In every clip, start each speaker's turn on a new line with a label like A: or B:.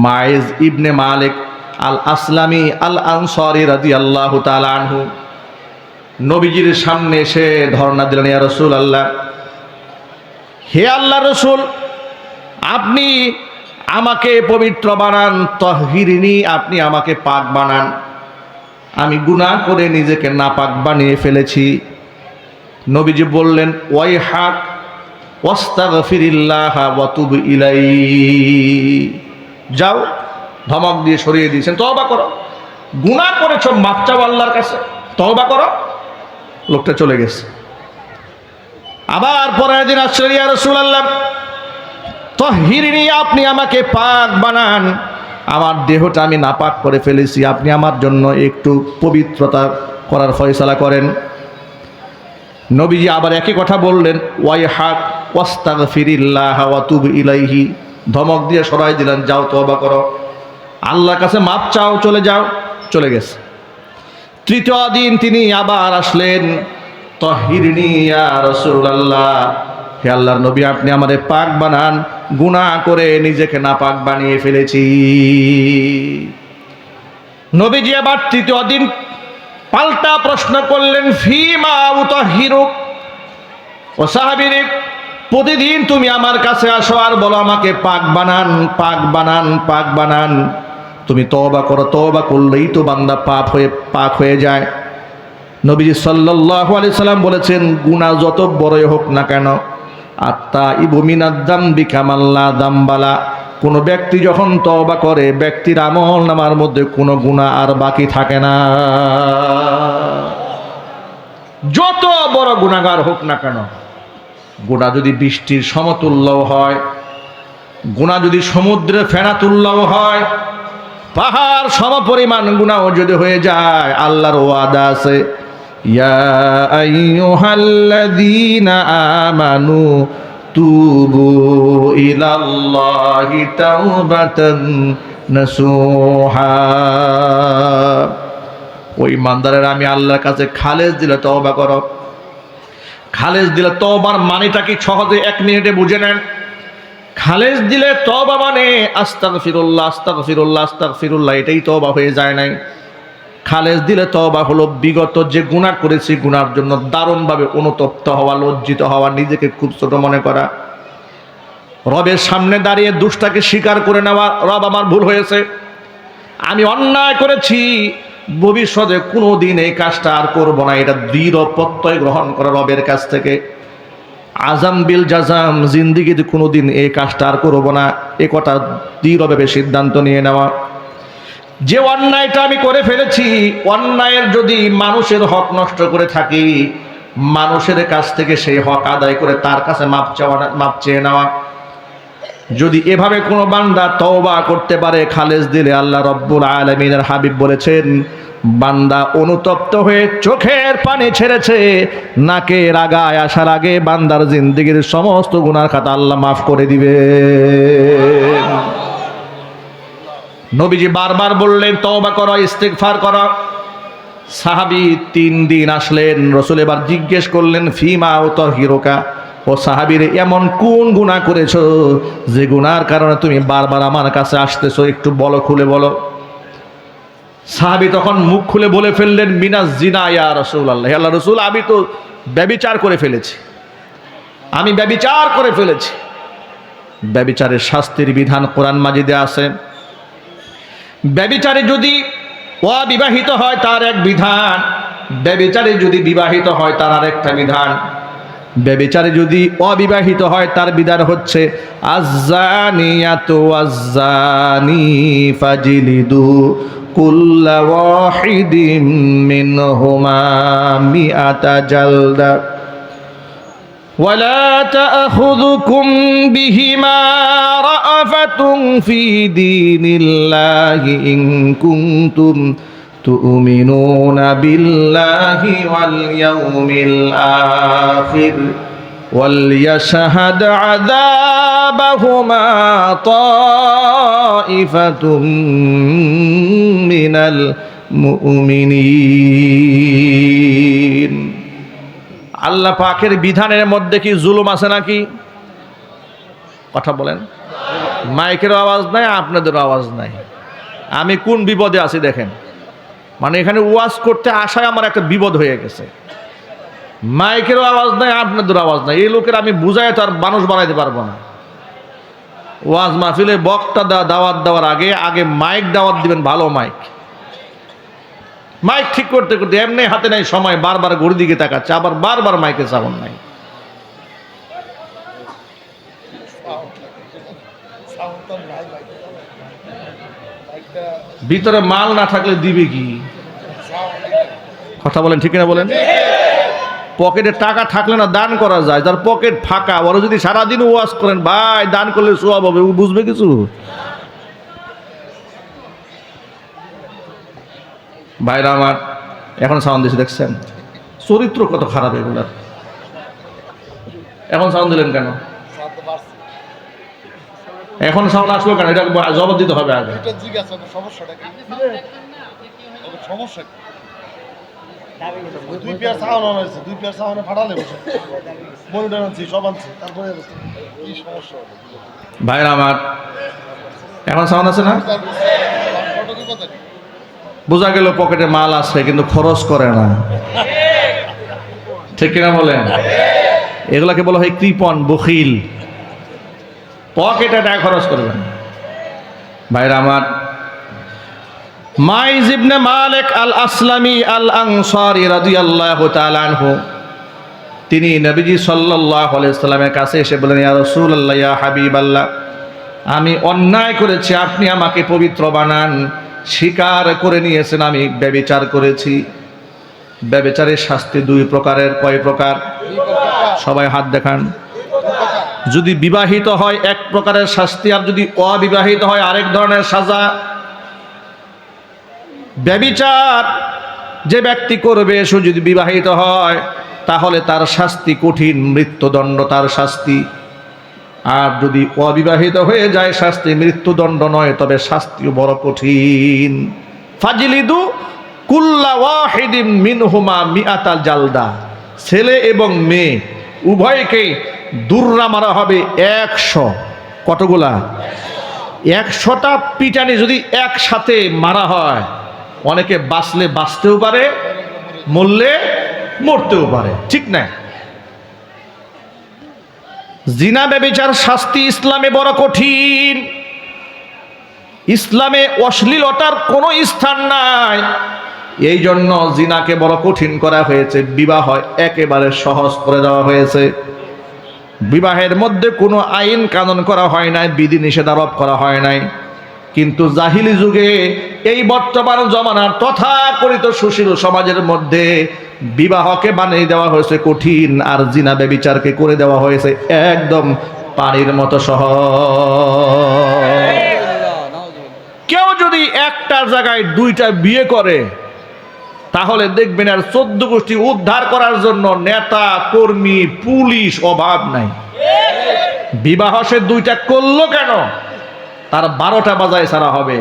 A: মাইজ ইবনে মালিক আল আসলামি আল আনসারী রাদিয়াল্লাহু তাআলা আনহু নবীজির সামনে এসে ধর্ণা দিলেন, ইয়া রাসূলুল্লাহ, হে আল্লাহর রাসূল, আপনি আমাকে পবিত্র বানান, তাহহিরনি, আপনি আমাকে পাক বানান। আমি গুনাহ করে নিজেকে নাপাক বানিয়ে ফেলেছি। নবীজি বললেন, ওয়াইহাক ওয়াস্তাগফিরিল্লাহ ওয়া তুব ইলাইহি, যাও, ধমক দিয়ে সরিয়ে দিয়েছেন, তওবা করো, গুনাহ করেছো, মাফ চাও আল্লাহর কাছে, তওবা করো। লোকটা চলে গেছে। আবার পরের দিন আসলেন, ইয়া রাসূলুল্লাহ, তাহহিরনি, আপনি আমাকে পাক বানান, আমার দেহটা আমি নাপাক করে ফেলেছি, আপনি আমার জন্য একটু পবিত্রতা করার ফয়সালা করেন। নবীজি আবার একই কথা বললেন, ওয়াইহাক ওয়াস্তাগফিরিল্লাহ ওয়া তুব ইলাইহি, ধমক দিয়ে সরাই দিলেন, যাও তওবা করো, আল্লাহর কাছে মাপ চাও, চলে যাও। চলে গেছে। তৃতীয় দিন তিনি আবার আসলেন, তাহহিরনি ইয়া রাসূলুল্লাহ, হে আল্লাহর নবী, আপনি আমারে পাক বানান, গুনাহ করে নিজেকে নাপাক বানিয়ে ফেলেছি। নবীজি আবার তৃতীয় দিন পাল্টা প্রশ্ন করলেন, ফিমা উতাহহিরুক, ও সাহাবীরে, প্রতিদিন তুমি আমার কাছে আসো আর বলো আমাকে পাক বানান, পাক বানান, পাক বানান। তুমি তওবা করো, তওবা করলেই তো বান্দা পাক হয়ে যায়। নবীজি সাল্লাল্লাহু আলাইহি সাল্লাম বলেছেন, গুনাহ যত বড়ই হোক না কেন, আত্তাইবু মিনাদ যামবি কামাল্লা যামবালা, কোন ব্যক্তি যখন তওবা করে, ব্যক্তির আমল নামার মধ্যে কোনো গুনাহ আর বাকি থাকে না। যত বড় গুনাহগার হোক না কেন, গুনাহ যদি বৃষ্টির সমতুল্য হয়, গুনাহ যদি সমুদ্রের ফেনা তুল্যও হয়, পাহাড় সমপরিমাণ গুনাহ যদি হয়ে যায়, আল্লাহর ওয়াদা আছে, ইয়া আইয়ুহাল্লাযীনা আমানু তুবু ইলাল্লাহি তাওবাতান নাসুহা, ওই ইমানদারেরা, আমি আল্লাহর কাছে খালেস দিলে তওবা করো। খালেস দিলে তওবার মানেটা কি সহজে 1 মিনিটে বুঝে নেন। খালেস দিলে তওবা মানে আস্তাগফিরুল্লাহ, আস্তাগফিরুল্লাহ, আস্তাগফিরুল্লাহ, এটাই তওবা হয়ে যায় নাই। খালেস দিলে তওবা হলো বিগত যে গুনাহ করেছি, গুনার জন্য দারুণভাবে অনুতপ্ত হওয়া, লজ্জিত হওয়া, নিজেকে খুব ছোট মনে করা, রবের সামনে দাঁড়িয়ে দোষটাকে স্বীকার করে নেওয়া, রব আমার ভুল হয়েছে, আমি অন্যায় করেছি, ভবিষ্যতে কোনোদিন এই কাজটা আর করবো না, এটা দৃঢ় প্রত্যয় গ্রহণ করা রবের কাছ থেকে। আজাম বিল জাজাম, জিন্দিগিতে কোনোদিন এই কাজটা আর করবো না, এ কথা দৃঢ়ভাবে সিদ্ধান্ত নিয়ে নেওয়া। যে অন্যায়টা আমি করে ফেলেছি, অন্যায়ের যদি মানুষের হক নষ্ট করে থাকি, মানুষের কাছ থেকে সেই হক আদায় করে তার কাছে মাপ চেয়ে নেওয়া। যদি এভাবে কোনো বান্দা তওবা করতে পারে খালেস দিলে, আল্লাহ রব্বুল আলামিনের হাবিব বলেছেন, বান্দা অনুতপ্ত হয়ে চোখের পানি ছেড়েছে, নাকের আগায় আসার আগে বান্দার জিন্দেগির সমস্ত গুনার খাতা আল্লাহ মাফ করে দিবে। নবীজি বারবার বললেন, তওবা করো, ইস্তিগফার করো। সাহাবী 3 দিন আসলেন, রাসূল এবার জিজ্ঞেস করলেন, ফিমা উতাহহিরুকা, ও সাহাবীর, এমন কোন গুনাহ করেছো যে গুনার কারণে তুমি বারবার আমার কাছে আসতেছো, একটু বলো, খুলে বলো। সাহাবী তখন মুখ খুলে বলে ফেললেন, মিনাজ জিনা ইয়া রাসূলুল্লাহ, হে আল্লাহর রাসূল, আমি তো ব্যভিচার করে ফেলেছি, আমি ব্যভিচার করে ফেলেছি। ব্যভিচারের শাস্তির বিধান কোরআন মাজিদে আছে। ব্যভিচারে যদি অবিবাহিত হয় তার এক বিধান, ব্যভিচারে যদি বিবাহিত হয় তার আরেকটা বিধান। ব্যভিচারে যদি অবিবাহিত হয় তার বিধান হচ্ছে, আয-যানিয়াতু ওয়াজ-যানি ফাজলিদু কুল্লা ওয়াহিদিম মিনহুমা মিআতা জালদা ওয়ালা তা'খুযুকুম বিহিমা রা'ফাতুন ফি দীনিল্লাহি ইন কুনতুম তু'মিনুনা বিল্লাহি ওয়াল ইয়াউমিল আখির ওয়ালইয়াশহাদ আযাবাহুমা তা'iফাতুম মিনাল মুমিনিন। আল্লাহ পাকের বিধানের মধ্যে কি জুলুম আছে নাকি? কথা বলেন। মাইকেরও আওয়াজ নাই, আপনাদেরও আওয়াজ নাই। আমি কোন বিপদে আছি দেখেন। মানে এখানে ওয়াজ করতে আসায় আমার একটা বিপদ হয়ে গেছে। মাইকেরও আওয়াজ নাই, আপনাদেরও আওয়াজ নাই। এই লোকের আমি বুঝাই তো আর মানুষ বানাইতে পারবো না। ওয়াজ মাহফিলে বক্তা দাওয়াত দেওয়ার আগে আগে মাইক দাওয়াত দিবেন, ভালো মাইক। মাইক ঠিক করতে করতে এমনি হাতে নাই সময়, বারবার ঘড়ির দিকে তাকাচ্ছে, আবার বারবার মাইকে সাউন্ড নাই। ভিতরে মাল না থাকলে দিবে কি? কথা বলেন, ঠিক না বলেন? পকেটে টাকা থাকলে না দান করা যায়, যার পকেট ফাঁকা ওরা যদি সারাদিন ওয়াজ করেন ভাই দান করলে সওয়াব হবে, ও বুঝবে কিছু? ভাইরা আমার, এখন সাউন্ড দিয়েছে দেখছেন, চরিত্র কত খারাপ এগুলার। এখন সাউন্ড দিলেন কেন? এখন সাউন্ড আসলো কেন? এটা জবাব দিতে হবে আগে। ভাইরা আমার, এখন সাউন্ড আছে না? বোঝা গেল পকেটে মাল আছে কিন্তু খরচ করে না, ঠিক কিনা বলেন? এগুলাকে বলা হয় কৃপণ, বখিল। পকেটে টাকা খরচ করবেন। ভাইরা আমার, মাইজ ইবনে মালিক আল আসলামি আল আনসারী রাদিয়াল্লাহু তাআলা আনহু, তিনি নবীজি সাল্লাল্লাহু আলাইহি সাল্লামের কাছে এসে বলেন, ইয়া রাসূলুল্লাহ, ইয়া হাবিবাল্লাহ, আমি অন্যায় করেছি, আপনি আমাকে পবিত্র বানান। স্বীকার করে নিয়েছেন আমি ব্যভিচার করেছি। ব্যভিচারের শাস্তি দুই প্রকারের। কয় প্রকার? সবাই হাত দেখান। যদি বিবাহিত হয় এক প্রকারের শাস্তি, আর যদি অবিবাহিত হয় আরেক ধরনের সাজা। ব্যভিচার যে ব্যক্তি করবে সে যদি বিবাহিত হয় তাহলে তার শাস্তি কঠিন, মৃত্যুদণ্ড তার শাস্তি। আর যদি অবিবাহিত হয়ে যায় শাস্তি মৃত্যুদণ্ড নয়, তবে শাস্তিও বড় কঠিন। ফাজিলিদু কুল্লা ওয়াহিদিন মিনহুমা মিআতা জালদা, ছেলে এবং মেয়ে উভয়কে দুর্রা মারা হবে 100। কতগুলা? 100টা পিটানি যদি একসাথে মারা হয়, অনেকে বাঁচলে বাঁচতেও পারে, মরলে মরতেও পারে, ঠিক না? জিনা ব্যভিচার শাস্তি ইসলামে বড় কঠিন। ইসলামে অশ্লীলতার কোনো স্থান নাই, এই জন্য জিনাকে বড় কঠিন করা হয়েছে। বিবাহ একেবারে সহজ করে দেওয়া হয়েছে। বিবাহের মধ্যে কোনো আইন কানুন করা হয় নাই, বিধি নিষেধ আরোপ করা হয় নাই। কিন্তু জাহিলি যুগে এই বর্তমান জমানার তথাকথিত সুশীল সমাজের মধ্যে বিবাহকে বানিয়ে দেওয়া হয়েছে কঠিন, আর জিনা ব্যভিচারকে করে দেওয়া হয়েছে একদম পানির মতো সহজ। কেউ যদি একটা জায়গায় দুইটা বিয়ে করে তাহলে দেখবেন আর 14 গোষ্ঠী উদ্ধার করার জন্য নেতা কর্মী পুলিশ অভাব নাই। বিবাহ সে দুইটা করলো কেন? তার 12টা বাজায় ছাড়া হবে।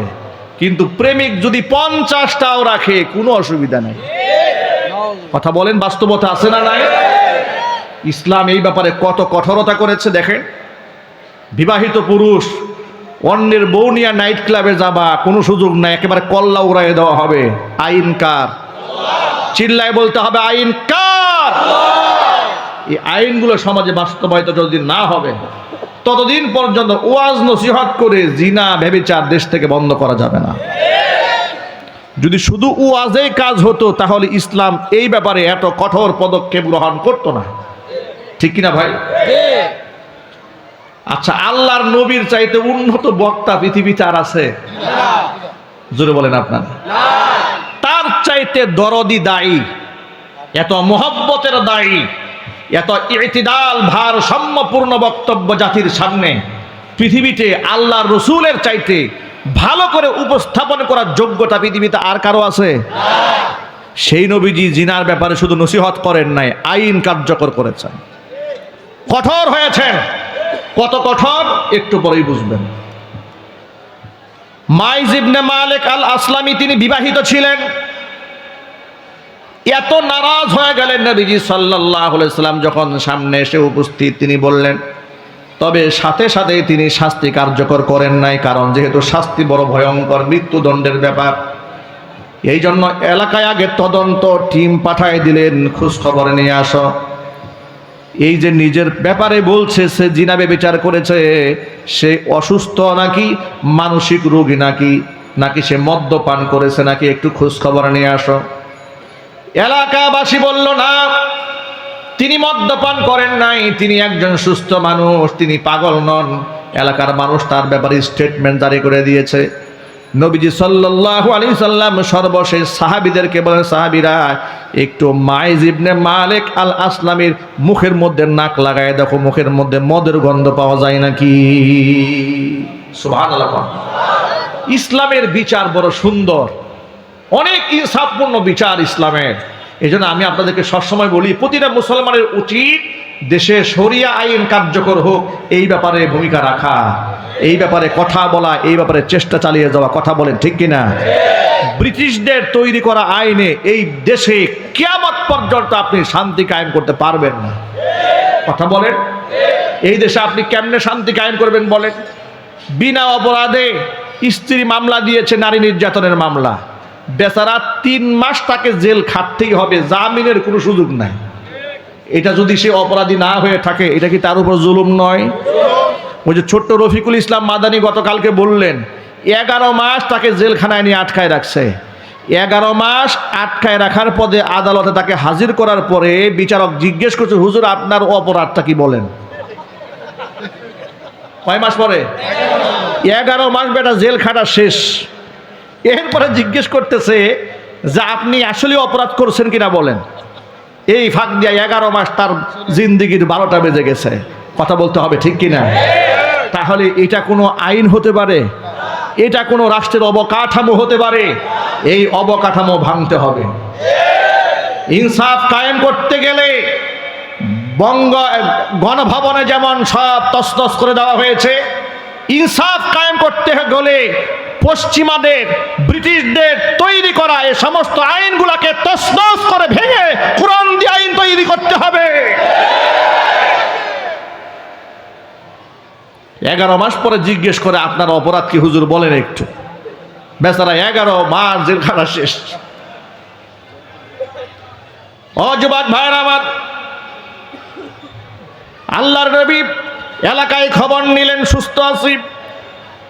A: কিন্তু প্রেমিক যদি 50টাও রাখে কোনো অসুবিধা নাই। কথা বলেন, বাস্তবতা আছে না নাই? ইসলাম এই ব্যাপারে কত কঠোরতা করেছে দেখেন। বিবাহিত পুরুষ অন্যের বউ নিয়ে নাইট ক্লাবে যাবা কোনো সুযোগ নাই, একেবারে কল্লা উড়াই দেওয়া হবে। আইন কার? চিল্লায় বলতে হবে আইন কার? এই আইনগুলো সমাজে বাস্তবায়িত যদি না হবে ততদিন পর্যন্ত ওয়াজ নসিহত করে জিনা ব্যভিচার দেশ থেকে বন্ধ করা যাবে না। যদি শুধু ওয়াজেই কাজ হতো তাহলে ইসলাম এই ব্যাপারে এত কঠোর পদক্ষেপ গ্রহণ করতো না, ঠিক কিনা ভাই? আচ্ছা, আল্লাহর নবীর চাইতে উন্নত বক্তা পৃথিবীতে আর আছে? জোরে বলেন আপনারা। তার চাইতে দরদি দায়ী, এত মোহব্বতের দায়ী, এত ইতিদাল ভারসাম্যপূর্ণ বক্তব্য জাতির সামনে পৃথিবীতে আল্লাহর রসুলের চাইতে ভালো করে উপস্থাপন করার যোগ্যতা পৃথিবীতে আর কারো আছে? সেই নবীজি জিনার ব্যাপারে শুধু নসিহত করেন নাই, আইন কার্যকর করেছেন, কঠোর হয়েছেন। কত কঠোর একটু পরেই বুঝবেন। মাইজ ইবনে মালিক আল আসলামি তিনি বিবাহিত ছিলেন। এত নারাজ হয়ে গেলেন নবীজি সাল্লাল্লাহু আলাইহি সাল্লাম যখন সামনে এসে উপস্থিত, তিনি বললেন, তবে সাথে সাথে তিনি শাস্তি কার্যকর করেন নাই, কারণ যেহেতু শাস্তি বড় ভয়ঙ্কর, মৃত্যুদণ্ডের ব্যাপার। এই জন্য এলাকায় আগে তদন্ত টিম পাঠায় দিলেন, খোঁজ খবর নিয়ে আসো। এই যে নিজের ব্যাপারে বলছে সে জিনা ব্যভিচার করেছে, সে অসুস্থ নাকি মানসিক রোগী নাকি সে মদ্যপান করেছে নাকি, একটু খোঁজ খবর নিয়ে আসো। এলাকাবাসী বলল না, তিনি মদ্যপান করেন নাই, তিনি একজন সুস্থ মানুষ, তিনি পাগল নন। এলাকার মানুষ তার ব্যাপারে স্টেটমেন্ট জারি করে দিয়েছে। নবীজি সাল্লাল্লাহু আলাইহি সাল্লাম সর্বশেষ সাহাবীদেরকে বলেন, সাহাবীরা একটু মাইজ ইবনে মালিক আল আসলামীর মুখের মধ্যে নাক লাগায় দেখো, মুখের মধ্যে মদের গন্ধ পাওয়া যায় নাকি। সুবহানাল্লাহ। ইসলামের বিচার বড় সুন্দর, অনেক ইনসাফপূর্ণ বিচার ইসলামের। এই জন্য আমি আপনাদেরকে সবসময় বলি, প্রতিটা মুসলমানের উচিত দেশে শরিয়া আইন কার্যকর হোক, এই ব্যাপারে ভূমিকা রাখা, এই ব্যাপারে কথা বলা, এই ব্যাপারে চেষ্টা চালিয়ে যাওয়া। কথা বলেন ঠিক কিনা? ব্রিটিশদের তৈরি করা আইনে এই দেশে কিয়ামত পর্যন্ত আপনি শান্তি কায়েম করতে পারবেন না। কথা বলেন, এই দেশে আপনি কেমনে শান্তি কায়েম করবেন বলেন? বিনা অপরাধে স্ত্রী মামলা দিয়েছে, নারী নির্যাতনের মামলা, বেচারা 3 মাস তাকে জেল খাটতেই হবে, জামিনের কোনো সুযোগ নাই। এটা যদি সে অপরাধী না হয়ে থাকে, এটা কি তার উপর জুলুম নয়? ওই যে ছোট্ট রফিকুল ইসলাম মাদানী গতকালকে বললেন, 11 মাস তাকে জেলখানায় নিয়ে আটকায় রাখছে। 11 মাস আটকায় রাখার পরে আদালতে তাকে হাজির করার পরে বিচারক জিজ্ঞেস করছে, হুজুর আপনার অপরাধটা কি বলেন? কয় মাস পরে? 11 মাস বেটা জেল খাটা শেষ। এরপরে জিজ্ঞেস করতেছে যে আপনি আসলে অপরাধ করছেন কিনা বলেন। এই ফাঁক দিয়ে 11 মাস তার জিন্দিগির 12টা বেজে গেছে। কথা বলতে হবে ঠিক কিনা? তাহলে এটা কোনো আইন হতে পারে? এটা কোনো রাষ্ট্রের অবকাঠামো হতে পারে? এই অবকাঠামো ভাঙতে হবে। ইনসাফ কায়েম করতে গেলে গণভবনে যেমন সব তছনছ করে দেওয়া হয়েছে, ইনসাফ কায়েম করতে গেলে পশ্চিমাদের, ব্রিটিশদের তৈরি করা এই সমস্ত আইনগুলোকে তছনছ করে ভেঙে কোরআন দিয়ে আইন তৈরি করতে হবে। 11 মাস পরে জিজ্ঞেস করে আপনার অপরাধ কি হুজুর বলেন একটু। বেচারা 11 মাস জেলখানা শেষ। ও যুবক ভাইরা আমার, আল্লাহর নবী এলাকায় খবর নিলেন সুস্থ আছি,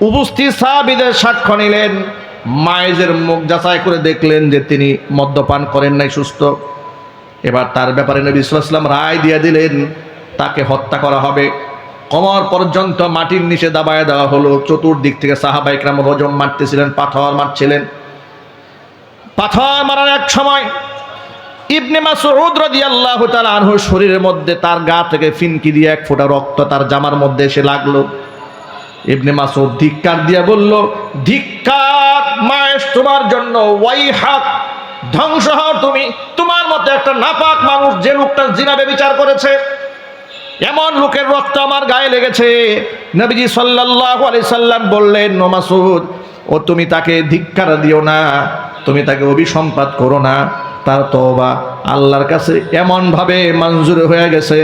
A: উপস্থিত সাহাবীদের সাক্ষ্য নিলেন, মায়েজের মুখ যাচাই করে দেখলেন যে তিনি মদ্যপান করেন নাই, সুস্থ। এবার তার ব্যাপারে নবী সাল্লাল্লাহু আলাইহি ওয়াসাল্লাম রায় দিয়ে দিলেন, তাকে হত্যা করা হবে। কোমর পর্যন্ত মাটির নিচে দাবায় দেওয়া হলো। চতুর্দিক থেকে সাহাবায়ে কেরাম রজম মারতেছিলেন, পাথর মারছিলেন। পাথর মারার এক সময় ইবনে মাসউদ রাদিয়াল্লাহু তাআলা আনহুর শরীরের মধ্যে, তার গা থেকে ফিনকি দিয়ে 1 ফোঁটা রক্ত তার জামার মধ্যে এসে লাগলো। ইবনে মাসউদ ধিক্কার দিয়ে বলল, ধিক্কার মায়েশ তোমার জন্য, ওয়াইহাক, ধ্বংস হও তুমি, তোমার মতো একটা নাপাক মানুষ, যে লোকটা জিনা ব্যভিচার করেছে, এমন লোকের রক্ত আমার গায়ে লেগেছে। নবীজি সাল্লাল্লাহু আলাইহি সাল্লাম বললেন, ও মাসউদ, ও তুমি তাকে ধিক্কার দিও না, তুমি তাকে অভিসম্পাত করো না। তার তওবা আল্লাহর কাছে এমন ভাবে মঞ্জুর হয়ে গেছে,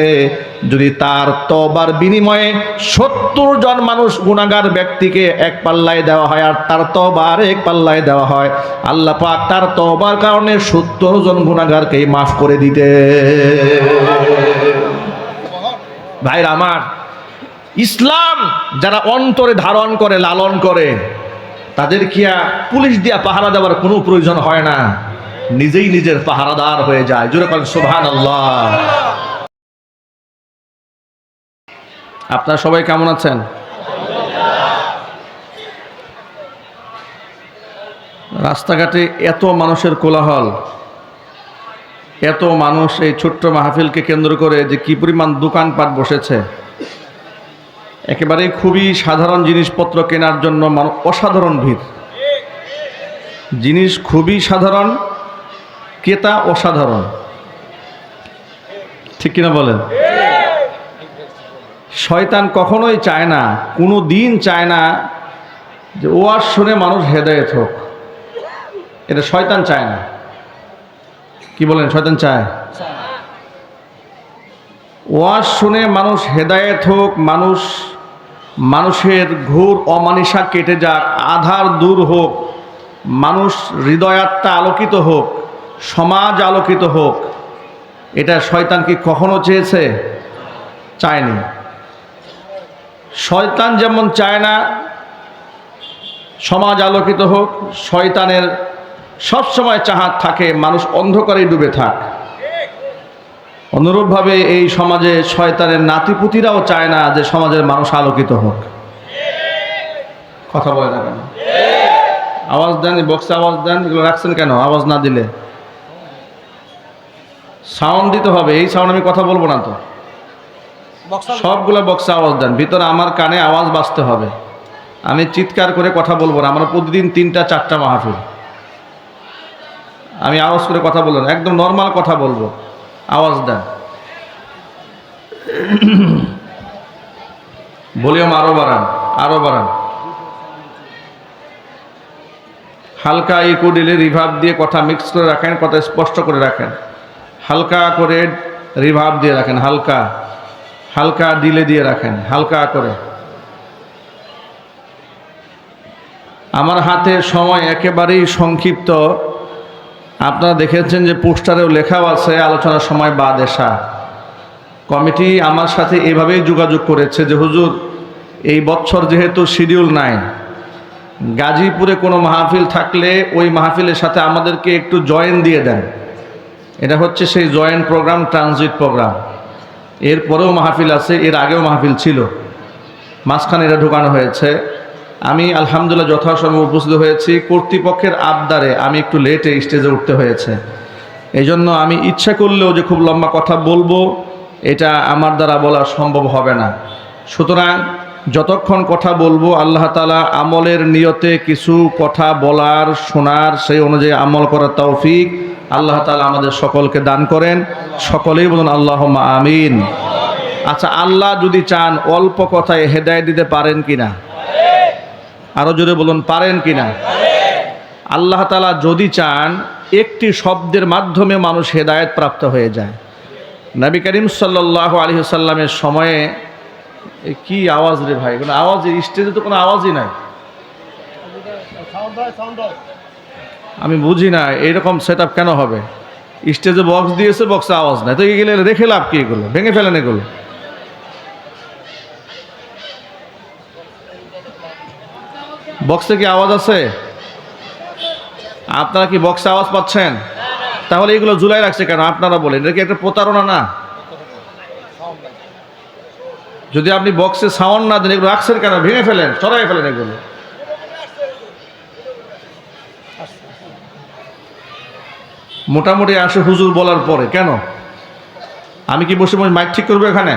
A: যদি তার তওবার বিনিময়ে 70 জন মানুষ গুনাহগার ব্যক্তিকে এক পাল্লায় দেওয়া হয় আর তার তওবা আরেক পাল্লায় দেওয়া হয়, আল্লাহ পাক তার তওবার কারণে 70 জন গুনাহগারকে মাফ করে দিতে। ভাইরা আমার, ইসলাম যারা অন্তরে ধারণ করে, লালন করে, তাদের কি পুলিশ দিয়া পাহারা দেওয়ার কোনো প্রয়োজন হয় না, নিজেই নিজের পাহারাদার হয়ে যায়। জোরে বলেন সুবহানাল্লাহ। আপনারা সবাই কেমন আছেন? রাস্তাঘাটে এত মানুষের কোলাহল, এত মানুষ এই ছোট্ট মাহফিলকে কেন্দ্র করে যে কি পরিমাণ দোকানপাট বসেছে, একেবারে খুবই সাধারণ জিনিসপত্র কেনার জন্য অসাধারণ ভিড়। জিনিস খুবই সাধারণ, ক্রেতা অসাধারণ, ঠিক কিনা বলেন? শয়তান কখনোই চায় না, কোনো দিন চায় না যে ওয়াজ শুনে মানুষ হেদায়েত হোক, এটা শয়তান চায় না। কি বলেন? শয়তান চায়। ওয়াজ শুনে মানুষ হেদায়েত হোক, মানুষের ঘোর অমানিসা কেটে যাক, আধার দূর হোক, মানুষ হৃদয়াত্মা আলোকিত হোক, সমাজ আলোকিত হোক, এটা শয়তান কি কখনো চেয়েছে? চায়নি। শয়তান যেমন চায় না সমাজ আলোকিত হোক, শয়তানের সবসময় চাহাত থাকে মানুষ অন্ধকারে ডুবে থাক। অনুরূপভাবে এই সমাজে শয়তানের নাতিপুতিরাও চায় না যে সমাজের মানুষ আলোকিত হোক। কথা বলে না কেন? আওয়াজ দেন, বক্সে আওয়াজ দেন, এগুলো রাখছেন কেন? আওয়াজ না দিলে সাউন্ড দিতে হবে। এই সাউন্ড আমি কথা বলবো না তো, সবগুলো বক্সে আওয়াজ দেন। ভিতরে আমার কানে আওয়াজ বাজতে হবে। আমি চিৎকার করে কথা বলবো না। আমার প্রতিদিন 3টা-4টা মাহফিল, আমি আওয়াজ করে কথা বলবো না, একদম নর্মাল কথা বলবো। আওয়াজ দেন, ভলিউম আরো বাড়ান, আরো বাড়ান। হালকা ইকো দিলে রিভার্ব দিয়ে কথা মিক্স করে রাখেন, কথা স্পষ্ট করে রাখেন। হালকা করে রিভার্ব দিয়ে রাখেন, হালকা হালকা ডিলে দিয়ে রাখেন, হালকা করে। আমার হাতে সময় একেবারেই সংক্ষিপ্ত। আপনারা দেখেছেন যে পোস্টারেও লেখাও আছে আলোচনার সময় বাদ এসা। কমিটি আমার সাথে এভাবেই যোগাযোগ করেছে যে হুজুর, এই বছর যেহেতু শিডিউল নাই, গাজীপুরে কোনো মাহফিল থাকলে ওই মাহফিলের সাথে আমাদেরকে একটু জয়েন দিয়ে দেন। এটা হচ্ছে সেই জয়েন প্রোগ্রাম, ট্রানজিট প্রোগ্রাম। এরপরেও মাহফিল আছে, এর আগেও মাহফিল ছিল, মাঝখানে এটা ঢুকানো হয়েছে। আমি আলহামদুলিল্লাহ যথাসময়ে উপস্থিত হয়েছি। কর্তৃপক্ষের আবদারে আমি একটু লেটে স্টেজে উঠতে হয়েছে। এই জন্য আমি ইচ্ছা করলেও যে খুব লম্বা কথা বলবো, এটা আমার দ্বারা বলা সম্ভব হবে না। সুতরাং যতক্ষণ কথা বলবো আল্লাহ তাআলা আমলের নিয়তে কিছু কথা বলার, শোনার, সেই অনুযায়ী আমল করার তৌফিক আল্লাহ তাআলা আমাদের সকলকে দান করেন। সকলেই বলুন আল্লাহুম্মা আমিন। আচ্ছা, আল্লাহ যদি চান অল্প কথায় হেদায়েত দিতে পারেন কিনা? আরো জোরে বলুন, পারেন কিনা? আল্লাহ তাআলা যদি চান একটি শব্দের মাধ্যমে মানুষ হেদায়েত প্রাপ্ত হয়ে যায়। নবী করিম সাল্লাল্লাহু আলাইহি ওয়াসাল্লামের সময়ে কি আওয়াজ রে ভাই, কোনো আওয়াজ, স্টেজে তো কোনো আওয়াজই নাই। আমি বুঝি না এইরকম সেট আপ কেন হবে। স্টেজে বক্স দিয়েছে, বক্সে আওয়াজ নাই, তো এগুলো রেখে লাভ কি? এগুলো ভেঙে ফেলেন। এগুলো বক্সে কি আওয়াজ আছে? আপনারা কি বক্সে আওয়াজ পাচ্ছেন? তাহলে এগুলো ঝুলাই রাখছে কেন? আপনারা বলেন, এটা কি একটা প্রতারণা না? যদি আপনি বক্সে সাউন্ড না দেন, এগুলো রাখছেন কেন? ভেঙে ফেলেন, সরাই ফেলেন এগুলো। মোটামুটি আসে হুজুর বলার পরে কেন? আমি কি বসে মাইক ঠিক করবো এখানে?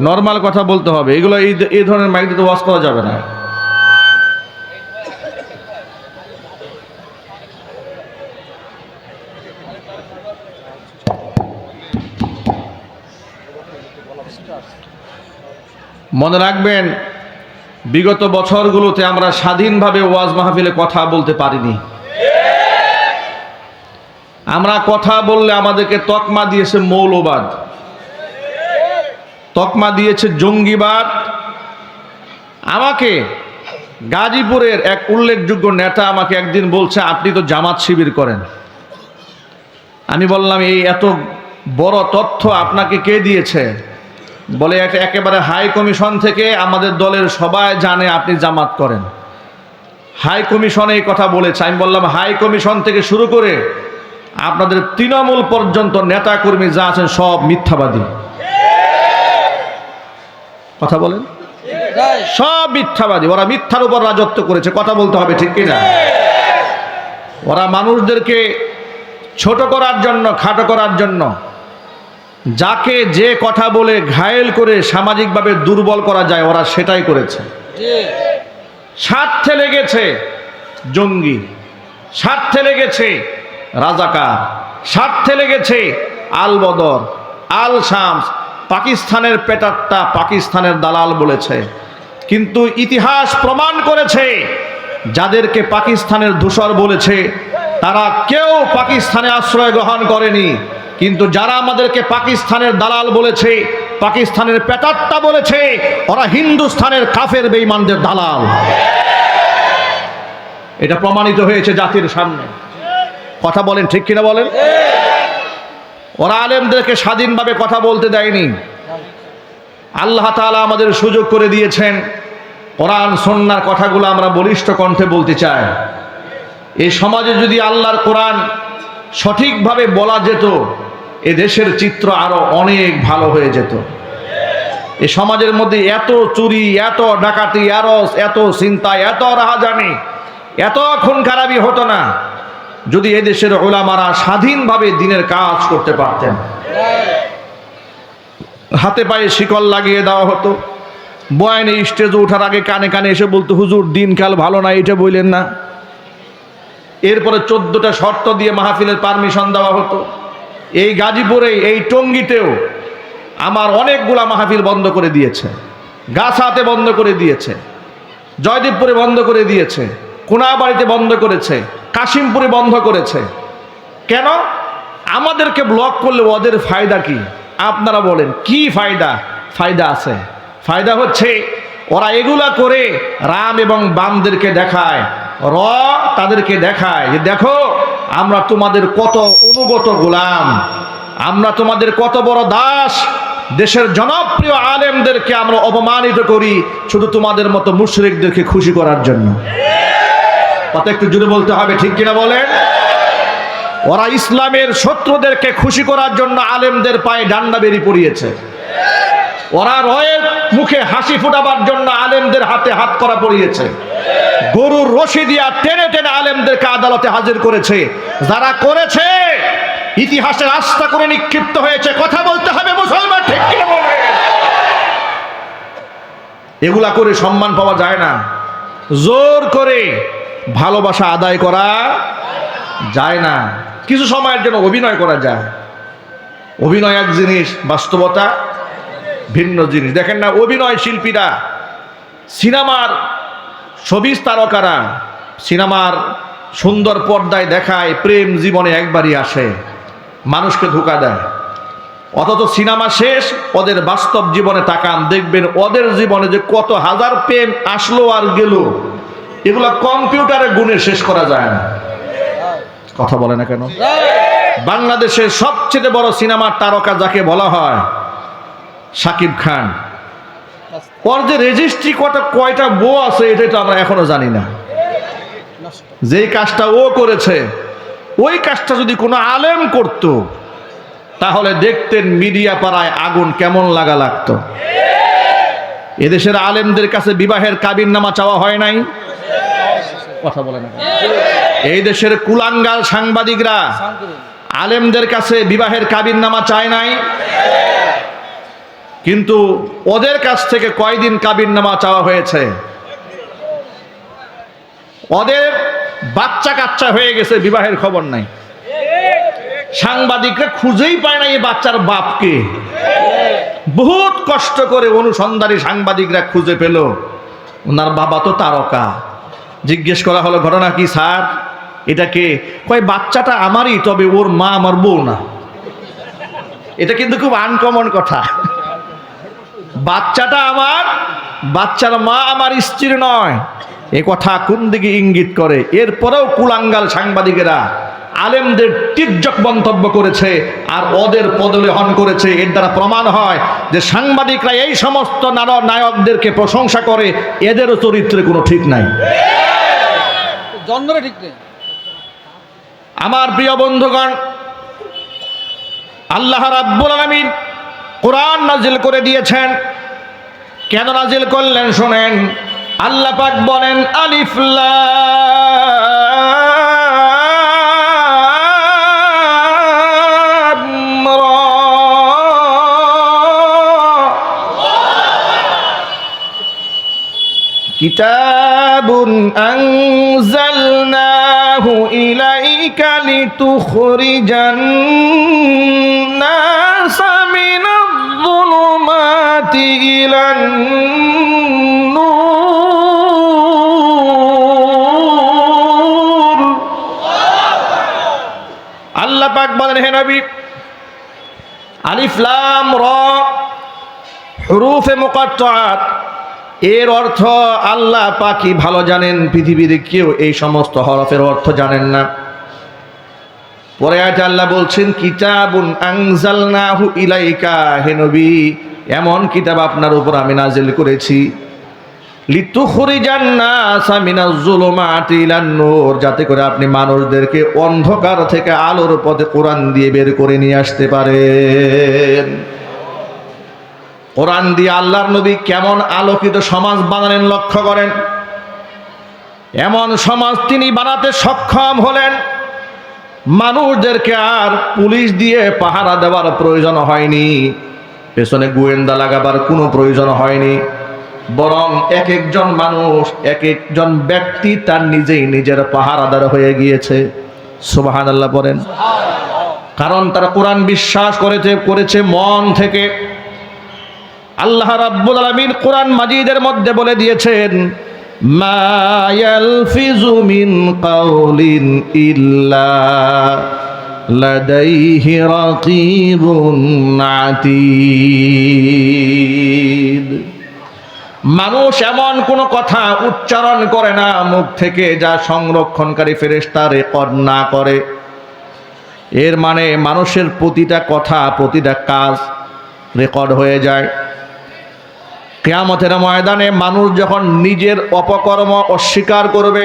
A: নর্মাল কথা বলতে হবে। এগুলো এই ধরনের মাইক দিয়ে ওয়াজ করা যাবে না। মনে রাখবেন, বিগত বছরগুলোতে আমরা স্বাধীনভাবে ওয়াজ মাহফিলে কথা বলতে পারিনি। আমরা কথা বললে আমাদেরকে তকমা দিয়েছে মৌলবাদ, তকমা দিয়েছে জঙ্গিবাদ। আমাকে গাজীপুরের এক উল্লেখযোগ্য নেতা আমাকে একদিন বলছে, আপনি তো জামাত শিবির করেন। আমি বললাম, এই এত বড় তথ্য আপনাকে কে দিয়েছে? বলে, এটা একেবারে হাই কমিশন থেকে আমাদের দলের সবাই জানে আপনি জামাত করেন। হাই কমিশনে এই কথা বলেছে। আমি বললাম, হাই কমিশন থেকে শুরু করে আপনাদের তৃণমূল পর্যন্ত নেতা কর্মী যা আছেন সব মিথ্যাবাদী। কথা বলেন, সব মিথ্যাবাদী। ওরা মিথ্যার উপর রাজত্ব করেছে। কথা বলতে হবে, ঠিক কিনা? ওরা মানুষদেরকে ছোট করার জন্য, খাটো করার জন্য, যাকে যে কথা বলে ঘায়েল করে সামাজিকভাবে দুর্বল করা যায়, ওরা সেটাই করেছে। স্বার্থে লেগেছে জঙ্গি, স্বার্থে লেগেছে রাজাকার, স্বার্থে লেগেছে আল বদর, আল শামস। পাকিস্তানের পেটারটা পাকিস্তানের দালাল বলেছে, কিন্তু ইতিহাস প্রমাণ করেছে যাদেরকে পাকিস্তানের ধূসর বলেছে তারা কেউ পাকিস্তানে আশ্রয় গ্রহণ করেনি, কিন্তু যারা আমাদেরকে পাকিস্তানের দালাল বলেছে, পাকিস্তানের পেটাট্টা বলেছে, ওরা হিন্দুস্তানের কাফের বেঈমানদের দালাল। এটা প্রমাণিত হয়েছে জাতির সামনে। কথা বলেন ঠিক কিনা বলেন? ওরা আলেমদেরকে স্বাধীনভাবে কথা বলতে দেয়নি। আল্লাহ তাআলা আমাদের সুযোগ করে দিয়েছেন, কোরআন সুন্নাহর কথাগুলো আমরা বলিষ্ঠ কণ্ঠে বলতে চাই। এই সমাজে যদি আল্লাহর কোরআন সঠিকভাবে বলা যেত, এ দেশের চিত্র আরো অনেক ভালো হয়ে যেত। এই সমাজের মধ্যে এত চুরি, এত ডাকাতি, এত চিন্তা, এত রাহাজানি, এত খুন খারাপি হতো না যদি এদেশের উলামারা স্বাধীনভাবে দ্বীনের কাজ করতে পারতেন। হাতে পায়ে শিকল লাগিয়ে দেওয়া হতো, বয়ানে স্টেজে ওঠার আগে কানে কানে এসে বলতো, হুজুর দিনকাল ভালো না, এটা বললেন না। এরপরে 14টা শর্ত দিয়ে মাহফিলের পারমিশন দেওয়া হতো। এই গাজীপুরে, এই টঙ্গীতেও আমার অনেকগুলা মাহফিল বন্ধ করে দিয়েছে, গাছাতে বন্ধ করে দিয়েছে, জয়দেবপুরে বন্ধ করে দিয়েছে, কোনাবাড়িতে বন্ধ করেছে, কাশিমপুরে বন্ধ করেছে। কেন? আমাদেরকে ব্লক করলে ওদের ফায়দা কি? আপনারা বলেন কি ফায়দা? ফায়দা আছে। ফায়দা হচ্ছে ওরা এগুলা করে রাম এবং বামদেরকে দেখায়, তাদেরকে দেখায় যে দেখো আমরা তোমাদের কত অনুগত গোলাম, আমরা তোমাদের কত বড় দাস। দেশের জনপ্রিয় আলেমদেরকে আমরা অপমানিত করি শুধু তোমাদের মতো মুশরিকদেরকে খুশি করার জন্য। কথা একটু জোরে বলতে হবে, ঠিক কিনা বলেন? ওরা ইসলামের শত্রুদেরকে খুশি করার জন্য আলেমদের পায়ে ডান্ডা বেরি পড়িয়েছে। ওরা রয়ের মুখে হাসি ফুটাবার জন্য আলেমদের হাতে হাত করা পড়িয়েছে। গরুর রশি দিয়া টেনে টেনে আলেমদেরকে আদালতে হাজির করেছে। যারা করেছে ইতিহাসের আস্থা করে নিক্ষিপ্ত হয়েছে। কথা বলতে হবে মুসলমান, ঠিক কিনা বলেন? এগুলা করে সম্মান পাওয়া যায় না, জোর করে ভালোবাসা আদায় করা যায় না। কিছু সময়ের জন্য অভিনয় করা যায়। অভিনয় এক জিনিস, বাস্তবতা ভিন্ন জিনিস। দেখেন না, অভিনয় শিল্পীরা, সিনেমার ছবির তারকারা সিনেমার সুন্দর পর্দায় দেখায় প্রেম জীবনে একবারই আসে, মানুষকে ধোঁকা দেয়। অথচ সিনেমা শেষ, ওদের বাস্তব জীবনে তাকান, দেখবেন ওদের জীবনে যে কত হাজার প্রেম আসলো আর গেল, এগুলা কম্পিউটারে গুণে শেষ করা যায় না। কথা বলে না কেন? বাংলাদেশের সবচেয়ে বড় সিনেমার তারকা যাকে বলা হয় শাকিব খান, ওর যে রেজিস্ট্রি কয়টা বউ আছে এটা তো আমরা এখনো জানি না। যেই কাজটা ও করেছে, ওই কাজটা যদি কোনো আলেম করত তাহলে দেখতেন মিডিয়া পাড়ায় আগুন কেমন লাগতো। এদেশের আলেমদের কাছে বিবাহের কাবিননামা চাওয়া হয় নাই? কথা বলে না। এই দেশের কুলাঙ্গাল সাংবাদিকরা আলেমদের কাছে বিবাহের কাবিননামা চায় নাই? কিন্তু ওদের কাছ থেকে কয়দিন কাবিননামা চাওয়া হয়েছে? ওদের বাচ্চা কাচ্চা হয়ে গেছে, বিবাহের খবর নাই। সাংবাদিকরা খুঁজেই পায় না এই বাচ্চার বাপকে। বহুত কষ্ট করে অনুসন্ধানী সাংবাদিকরা খুঁজে পেল ওনার বাবা তো তারকা। জিজ্ঞেস করা হলো ঘটনা কি স্যার, এটা কে? কয় বাচ্চাটা আমারই, তবে ওর মা আমার বউ না। এটা কিন্তু খুব আনকমন কথা। বাচ্চাটা আমার, বাচ্চার মা আমার স্ত্রী নয়, এ কথা কোন দিকে ইঙ্গিত করে? এরপরেও কুলাঙ্গাল সাংবাদিকেরা আলেমদের তির্যক মন্তব্য করেছে আর ওদের পদলেহন করেছে। এর দ্বারা প্রমাণ হয় যে সাংবাদিকরা এই সমস্ত নায়কদেরকে প্রশংসা করে, এদেরও চরিত্রে কোনো ঠিক নাই, জন্মরে ঠিক নেই। আমার প্রিয় বন্ধুগণ, আল্লাহ রাব্বুল আলামিন কোরআন নাজিল করে দিয়েছেন। কেন নাজিল করলেন শুনেন। আল্লাহ পাক বলেন আলিফ লাম রা, কিতাবুন আনজালনাহু ইলাইকা লিতুখরিজান নাসা মিনাজ যুলুমাতি ইলান নূর বলেন, হে নবী, আলিফ লাম র হুরুফে মুকাত্তাআত, এর অর্থ আল্লাহ পাকই ভালো জানেন, পৃথিবীর কেউ এই সমস্ত হরফের অর্থ জানেন না। পরে আয়াতে আল্লাহ বলছেন, কিতাবুন আনজালনাহু ইলাইকা, হে নবী, এমন কিতাব আপনার উপর আমি নাজিল করেছি, লিতুখরিজান নাসা মিনাজ যুলুমাতি ইলান নূর, যাতে করে আপনি মানুষদেরকে অন্ধকার থেকে আলোর পথে কোরআন দিয়ে বের করে নিয়ে আসতে পারেন। কোরআন দিয়ে আল্লাহর নবী কেমন আলোকিত সমাজ বানালেন লক্ষ্য করেন। এমন সমাজ তিনি বানাতে সক্ষম হলেন, মানুষদেরকে আর পুলিশ দিয়ে পাহারা দেওয়ার প্রয়োজন হয়নি, পেছনে গোয়েন্দা লাগাবার কোনো প্রয়োজন হয়নি, বরং এক একজন মানুষ, এক একজন ব্যক্তি তার নিজেই নিজের পাহারাদার হয়ে গিয়েছে। সুবহানাল্লাহ পড়েন। কারণ তারা কোরআন বিশ্বাস করেছে মন থেকে। আল্লাহ রাব্বুল আলামিন কোরআন মাজিদের মধ্যে বলে দিয়েছেন, মা ইয়ালফিজু মিন কাউলিন ইল্লা লাদাইহি রাকিবুন আতীদ। মানুষ এমন কোন কথা উচ্চারণ করে না মুখ থেকে যা সংরক্ষণকারী ফেরেশতা রেকর্ড না করে। এর মানে মানুষের প্রতিটা কথা, প্রতিটা কাজ রেকর্ড হয়ে যায়। কিয়ামতের ময়দানে মানুষ যখন নিজের অপকর্ম অস্বীকার করবে,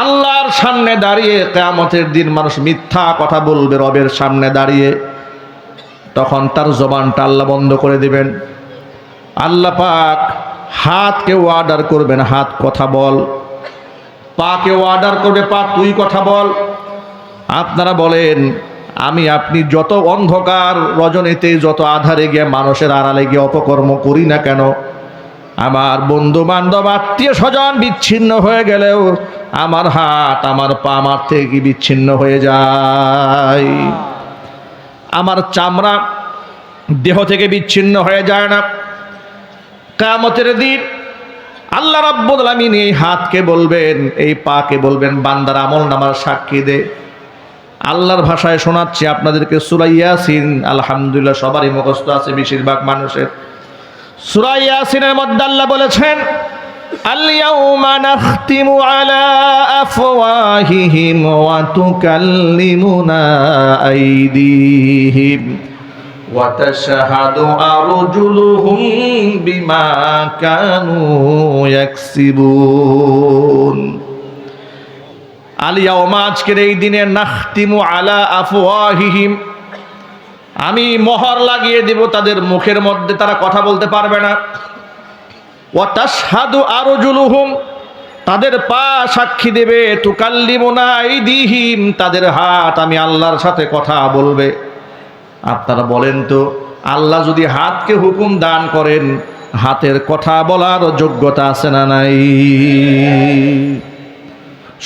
A: আল্লাহর সামনে দাঁড়িয়ে কিয়ামতের দিন মানুষ মিথ্যা কথা বলবে রবের সামনে দাঁড়িয়ে, তখন তার জবানটা আল্লাহ বন্ধ করে দিবেন। আল্লাহ পাক হাতকে অর্ডার করবেন, হাত কথা বল। পাকে অর্ডার করবে, পা তুই কথা বল। আপনারা বলেন, আমি আপনি যত অন্ধকার রজনীতে, যত আধারে গিয়ে মানুষের আড়ালে গিয়ে অপকর্ম করি না কেন, আমার বন্ধু বান্ধব আত্মীয় স্বজন বিচ্ছিন্ন হয়ে গেলেও আমার হাত, আমার পা আমার থেকে বিচ্ছিন্ন হয়ে যায়। আমার চামড়া দেহ থেকে বিচ্ছিন্ন হয়ে যায় না। কিয়ামতের দিন আল্লাহ রাব্বুল আলামিন এই হাতকে বলবেন, এই পাকে বলবেন, বান্দার আমলনামার সাক্ষী দে। আল্লাহর ভাষায় শোনাচ্ছি আপনাদেরকে সূরা ইয়াসিন, আলহামদুলিল্লাহ সবারই মুখস্থ আছে, বেশিরভাগ মানুষের। সূরা ইয়াসিনের মধ্যে আল্লাহ বলেছেন, আল ইয়াউমা নাখতিমু আলা আফওয়াহিহিম ওয়া তুকাল্লিমুনা আইদিহিম ওয়া তাশহাদু আরজুলুহুম বিমা কানু ইয়াকসিবুন। আলিয়াউমা, আজকের এই দিনে, নাখতিমু আলা আফওয়াহিহিম, আমি মোহর লাগিয়ে দেব তাদের মুখের মধ্যে, তারা কথা বলতে পারবে না। ওয়া তাশহাদু আরজুলুহুম, তাদের পা সাক্ষী দেবে। তুকাল্লিমুনা আইদিহিম, তাদের হাত আমি আল্লাহর সাথে কথা বলবে। আপনারা বলেন তো, আল্লাহ যদি হাতকে হুকুম দান করেন, হাতের কথা বলার যোগ্যতা আছে না নাই?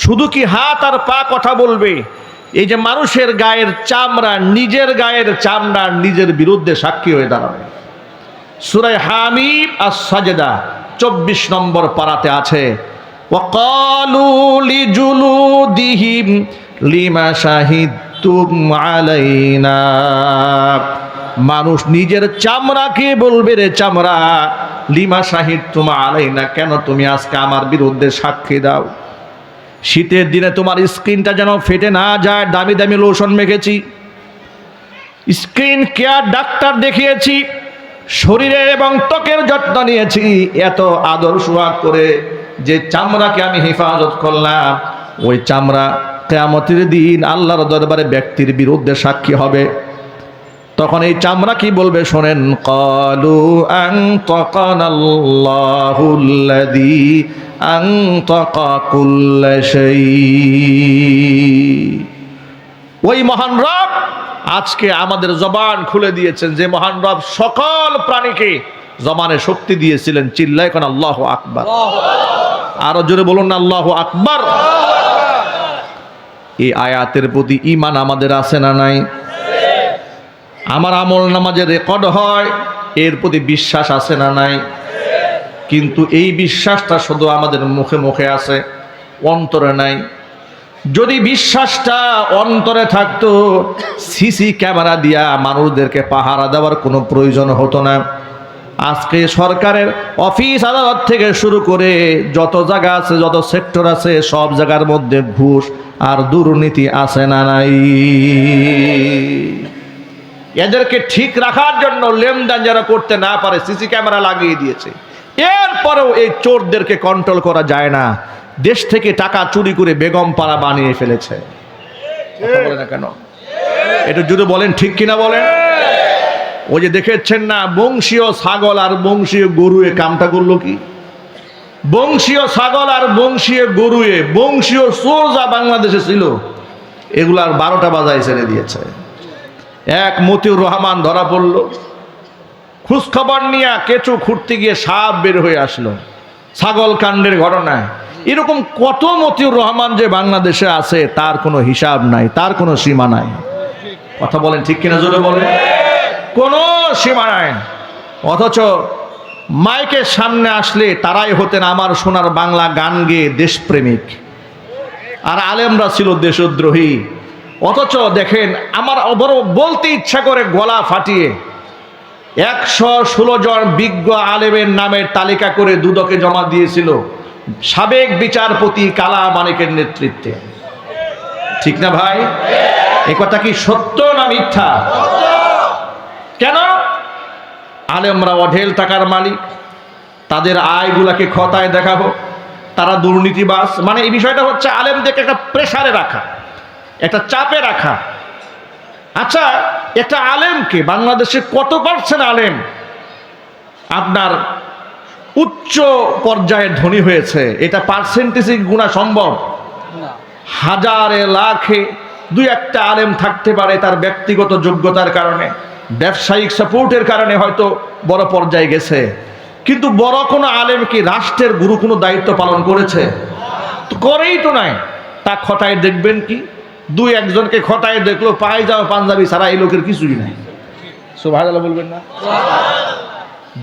A: শুধু কি হাত আর পা কথা বলবে? এই যে মানুষের গায়ের চামড়া, নিজের গায়ের চামড়া নিজের বিরুদ্ধে সাক্ষী হয়ে দাঁড়াবে। সূরা হামিম আস-সাজদা 24 নম্বর পারাতে আছে, ওয়াকালু লিজুলুদিহিম লিমা শাহিদতুম আলাইনা। মানুষ নিজের চামড়াকে বলবে, রে চামড়া, লিমা শাহিদতুম আলাইনা, কেন তুমি আজকে আমার বিরুদ্ধে সাক্ষী দাও? শীতের দিনে তোমার স্কিনটা যেন ফেটে না যায়, দামি দামি লোশন মেখেছি, স্কিন কেয়ার ডাক্তার দেখিয়েছি, শরীরের এবং ত্বকের যত্ন নিয়েছি, এত আদর সোহাগ করে যে চামড়াকে আমি হেফাজত করলাম, ওই চামড়া কিয়ামতের দিন আল্লাহর দরবারে ব্যক্তির বিরুদ্ধে সাক্ষী হবে। তখন এই চামড়া কি বলবে শোনেন, ক্বালু আনতাকানাল্লাহুল্লাযী আনতাকা কুল্লা শাই। ওই মহান রব আজকে আমাদের জবান খুলে দিয়েছেন, যে মহান রব সকল প্রাণীকে জবানে শক্তি দিয়েছিলেন। চিল্লায় কোন আল্লাহু আকবার। আরো জোরে বলুন না, আল্লাহু আকবার। এই আয়াতের প্রতি ঈমান আমাদের আছে না নাই? আমার আমল নামাজে রেকর্ড হয়, এর প্রতি বিশ্বাস আছে না নাই? কিন্তু এই বিশ্বাসটা শুধু আমাদের মুখে মুখে আছে, অন্তরে নাই। যদি বিশ্বাসটা অন্তরে থাকতো, সিসি ক্যামেরা দিয়া মানুষদেরকে পাহারা দেওয়ার কোনো প্রয়োজন হতো না। আজকে সরকারের অফিস আদালত থেকে শুরু করে যত জায়গা আছে, যত সেক্টর আছে, সব জায়গার মধ্যে ঘুষ আর দুর্নীতি আছে না নাই? এদেরকে ঠিক রাখার জন্য লেনদেন যেন করতে না পারে সিসি ক্যামেরা লাগিয়ে দিয়েছে। এরপরেও এই চোরদেরকে কন্ট্রোল করা যায় না। দেশ থেকে টাকা চুরি করে বেগম পাড়া বানিয়ে ফেলেছে। কথা বলে না কেন? এটা যদি বলেন ঠিক কিনা বলেন। ওই যে দেখেছেন না, বংশীয় ছাগল আর বংশীয় গরুয়ে কামটা করলো কি? বংশীয় ছাগল আর বংশীয় গরুয়ে, বংশীয় চোর যা বাংলাদেশে ছিল, এগুলার 12টা বাজায় ছেড়ে দিয়েছে। এক মতিউর রহমান ধরা পড়লো, খোঁজখবর নিয়ে কেঁচু খুঁড়তে গিয়ে সাপ বের হয়ে আসলো ছাগল কাণ্ডের ঘটনায়। এরকম কত মতিউর রহমান যে বাংলাদেশে আছে তার কোনো হিসাব নাই, তার কোনো সীমা নাই। কথা বলেন ঠিক কিনা জোরে বলেন। কোনো সীমা নাই। অথচ মাইকের সামনে আসলে তারাই হতেন আমার সোনার বাংলা গান গেয়ে দেশপ্রেমিক, আর আলেমরা ছিল দেশদ্রোহী। অথচ দেখেন, আমার বড় বলতে ইচ্ছা করে গলা ফাটিয়ে 116 জন বিজ্ঞ আলেমের নামের তালিকা করে দুদকে জমা দিয়েছিল সাবেক বিচারপতি কালা মানিকের নেতৃত্বে। ঠিক না ভাই? এই কথা কি সত্য না মিথ্যা? কেন? আলেমরা অঢেল টাকার মালিক, তাদের আয়গুলাকে খতায় দেখাবো, তারা দুর্নীতিবাজ। মানে এই বিষয়টা হচ্ছে আলেমদেরকে একটা প্রেসারে রাখা, একটা চাপে রাখা। আচ্ছা, একটা আলেমকে বাংলাদেশে কত পার্সেন্ট আলেম আপনার উচ্চ পর্যায়ের ধনী হয়েছে? এটা পার্সেন্টেজে গুণা সম্ভব? হাজারে লাখে দুই একটা আলেম থাকতে পারে তার ব্যক্তিগত যোগ্যতার কারণে, ব্যবসায়িক সাপোর্টের কারণে হয়তো বড় পর্যায়ে গেছে। কিন্তু বড় কোনো আলেম কি রাষ্ট্রের গুরু কোনো দায়িত্ব পালন করেছে? করেই তো নাই। তা খতায় দেখবেন কি? দুই একজনকে খতায় দেখলো পায়জামা পাঞ্জাবি ছাড়া এই লোকের কিছুই নাই। সুবহানাল্লাহ বলবেন না?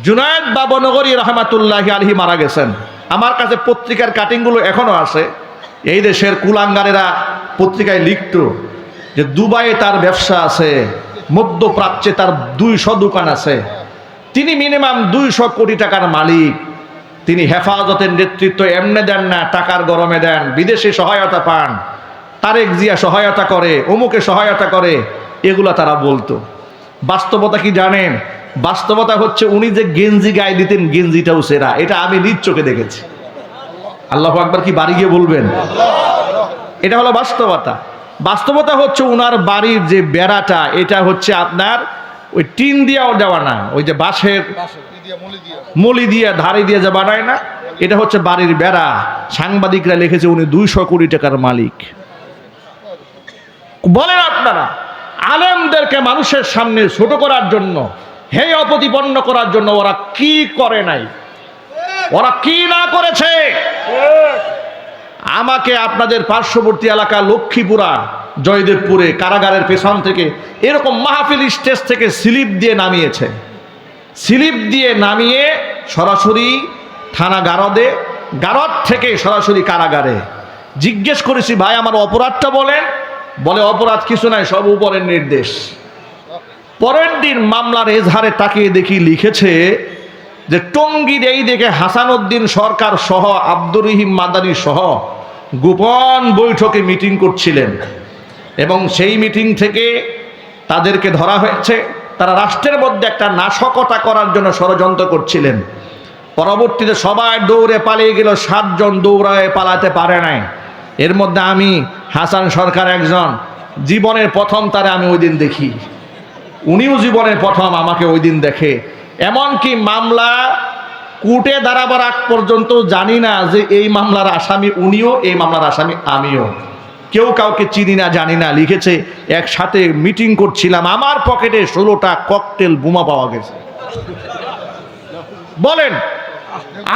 A: জুনায়েদ বাবনগরী রহমাতুল্লাহি আলাইহি মারা গেছেন। আমার কাছে পত্রিকার কাটিংগুলো এখনো আছে। এই দেশের কুলাঙ্গারেরা পত্রিকায় লিখত যে দুবাইয়ে তার ব্যবসা আছে, মধ্যপ্রাচ্যে তার 200 দোকান আছে, তিনি মিনিমাম 200 কোটি টাকার মালিক। তিনি হেফাজতের নেতৃত্ব এমনে দেন না, টাকার গরমে দেন, বিদেশে সহায়তা পান, তারেক জিয়া সহায়তা করে, অমুকে সহায়তা করে, এগুলা তারা বলতো। বাস্তবতা কি জানেন? বাস্তবতা হচ্ছে উনি যে গেঞ্জি গায়ে দিতেন, গেঞ্জিটাও সেরা। এটা আমি নিজ চোখে দেখেছি। আল্লাহু আকবার কি বাড়ি গিয়ে বলবেন? এটা হলো বাস্তবতা। বাস্তবতা হচ্ছে উনার বাড়ির যে বেড়াটা, এটা হচ্ছে আপনার ওই টিন দিয়েও দেওয়া না, ওই যে বাঁশের মলি দিয়ে ধারে দিয়ে যে বানায় না, এটা হচ্ছে বাড়ির বেড়া। সাংবাদিকরা লিখেছে উনি 200 কোটি টাকার মালিক। বলেন আপনারা, আলেমদেরকে মানুষের সামনে ছোট করার জন্য, হেয় অপতিপন্ন করার জন্য ওরা কি করে নাই? ওরা কি না করেছে? আমাকে আপনাদের পার্শ্ববর্তী এলাকা লক্ষ্মীপুরা, জয়দেবপুরে কারাগারের পেছন থেকে এরকম মাহফিল স্টেজ থেকে স্লিপ দিয়ে নামিয়েছে। স্লিপ দিয়ে নামিয়ে সরাসরি থানা গারদে, গারদ থেকে সরাসরি কারাগারে। জিজ্ঞেস করেছি, ভাই আমার অপরাধটা বলেন। বলে অপরাধ কিছু নাই, সব উপরের নির্দেশ। পরের দিন মামলার এজাহারে তাকিয়ে দেখি লিখেছে যে টঙ্গীর এই দেখে হাসান উদ্দিন সরকার সহ আব্দুর রহিম মাদানী সহ গোপন বৈঠকে মিটিং করছিলেন এবং সেই মিটিং থেকে তাদেরকে ধরা হয়েছে। তারা রাষ্ট্রের মধ্যে একটা নাশকতা করার জন্য ষড়যন্ত্র করছিলেন। পরবর্তীতে সবাই দৌড়ে পালিয়ে গেল, 7 জন দৌড়ায় পালাতে পারে নাই। এর মধ্যে আমি হাসান সরকার একজন। জীবনের প্রথম তারে আমি ওই দিন দেখি, উনিও জীবনের প্রথম আমাকে ওই দিন দেখে। এমনকি মামলা কোর্টে দাঁড়াবার আগ পর্যন্ত জানি না যে এই মামলার আসামি উনিও, এই মামলার আসামি আমিও। কেউ কাউকে চিনি না, জানি না। লিখেছে একসাথে মিটিং করছিলাম, আমার পকেটে 16টা ককটেল বোমা পাওয়া গেছে। বলেন,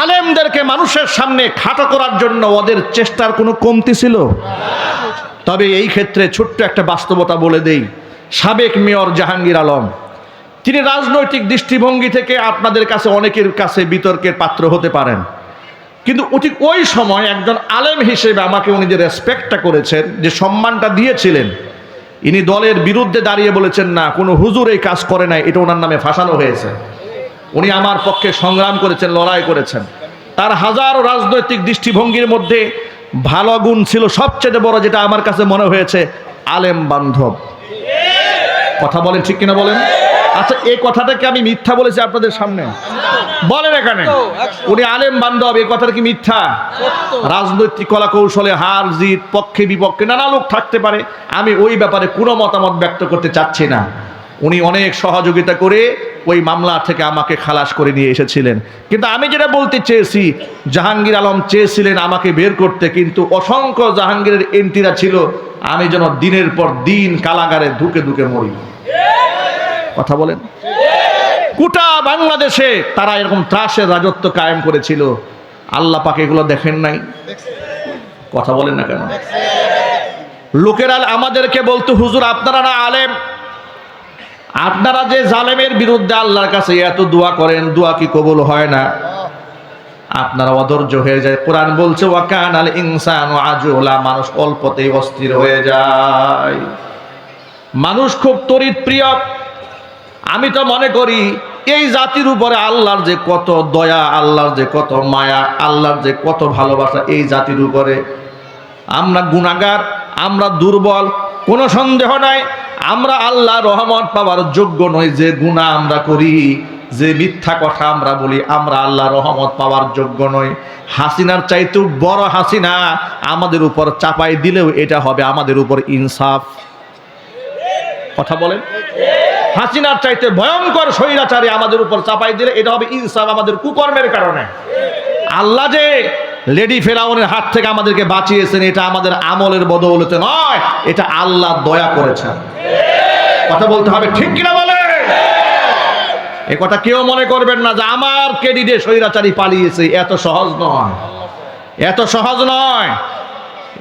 A: আলেমদেরকে মানুষের সামনে খাটো করার জন্য ওদের চেষ্টার কোনো কমতি ছিল? তবে এই ক্ষেত্রে ছোট্ট একটা বাস্তবতা বলে দেই। সাবেক মেয়র জাহাঙ্গীর আলম, তিনি রাজনৈতিক দৃষ্টিভঙ্গি থেকে আপনাদের কাছে অনেকের কাছে বিতর্কের পাত্র হতে পারেন, কিন্তু ঠিক ওই সময় একজন আলেম হিসেবে আমাকে উনি যে রেসপেক্টটা করেছেন, যে সম্মানটা দিয়েছিলেন, ইনি দলের বিরুদ্ধে দাঁড়িয়ে বলেছেন না কোনো হুজুর এই কাজ করে নাই, এটা ওনার নামে ফাঁসানো হয়েছে। উনি আমার পক্ষে সংগ্রাম করেছেন, লড়াই করেছেন। তার হাজারো রাজনৈতিক দৃষ্টিভঙ্গির মধ্যে ভালো গুণ ছিল সবচেয়ে বড়, যেটা আমার কাছে মনে হয়েছে, আলেম বান্ধব। কথা বলেন ঠিক কিনা বলেন? আচ্ছা, এই কথাটাকে আমি মিথ্যা বলেছি আপনাদের সামনে? বলেন এখানে উনি আলেম বান্ধব, এই কথাটা কি মিথ্যা? রাজনৈতিক কলা কৌশলে হার জিত, পক্ষে বিপক্ষে নানা লোক থাকতে পারে, আমি ওই ব্যাপারে কোনো মতামত ব্যক্ত করতে চাচ্ছি না। উনি অনেক সহযোগিতা করে ওই মামলা থেকে আমাকে খালাস করে নিয়ে এসেছিলেন। কিন্তু আমি যেটা বলতে চেয়েছি, জাহাঙ্গীর আলম চেয়েছিলেন আমাকে বের করতে, কিন্তু অসংখ্য জাহাঙ্গীরের এন্ট্রিরা ছিল আমি যেন দিনের পর দিন কারাগারে ধুকে ধুকে মরি। কথা বলেন। গোটা বাংলাদেশে তারা এরকম ত্রাসের রাজত্ব কায়েম করেছিল। আল্লাহ পাক এগুলো দেখেন নাই? কথা বলেন না কেন? লোকেরা আমাদেরকে বলতো, হুজুর আপনারা না আলেম, আপনারা যে জালেমের বিরুদ্ধে আল্লাহর কাছে এত দোয়া করেন, দোয়া কি কবুল হয় না? আপনারা অধৈর্য হয়ে যায়। কোরআন বলছে ওয়াকানাল ইনসানু আজুলা, মানুষ অল্পতেই অস্থির হয়ে যায়, মানুষ খুব তড়িৎ প্রিয়। আমি তো মনে করি এই জাতির উপরে আল্লাহর যে কত দয়া, আল্লাহর যে কত মায়া, আল্লাহর যে কত ভালোবাসা এই জাতির উপরে। আমরা গুনাহগার, আমরা দুর্বল, কোনো সন্দেহ নাই। আমরা আল্লাহ রহমত পাওয়ার যোগ্য নই। যে গুনাহ আমরা করি, যে মিথ্যা কথা আমরা বলি, আমরা আল্লাহ রহমত পাওয়ার যোগ্য নই। হাসিনার চাইতেও বড় হাসিনা আমাদের উপর চাপাই দিলেও এটা হবে আমাদের উপর ইনসাফ। কথা বলেন। হাসিনার চাইতে ভয়ঙ্কর স্বৈরাচারী আমাদের উপর চাপাই দিলে এটা হবে ইনসাফ আমাদের কুকর্মের কারণে। আল্লাহ যে লেডি ফেরাউনের হাত থেকে আমাদেরকে বাঁচিয়েছেন, এটা আমাদের আমলের বদৌলতে নয়, এটা আল্লাহ দয়া করেছেন। কথা বলতে হবে ঠিক কিনা বলে? এ কথা কেউ মনে করবেন না যে আমার ক্রেডিটে স্বৈরাচারী পালিয়েছে। এত সহজ নয়, এত সহজ নয়।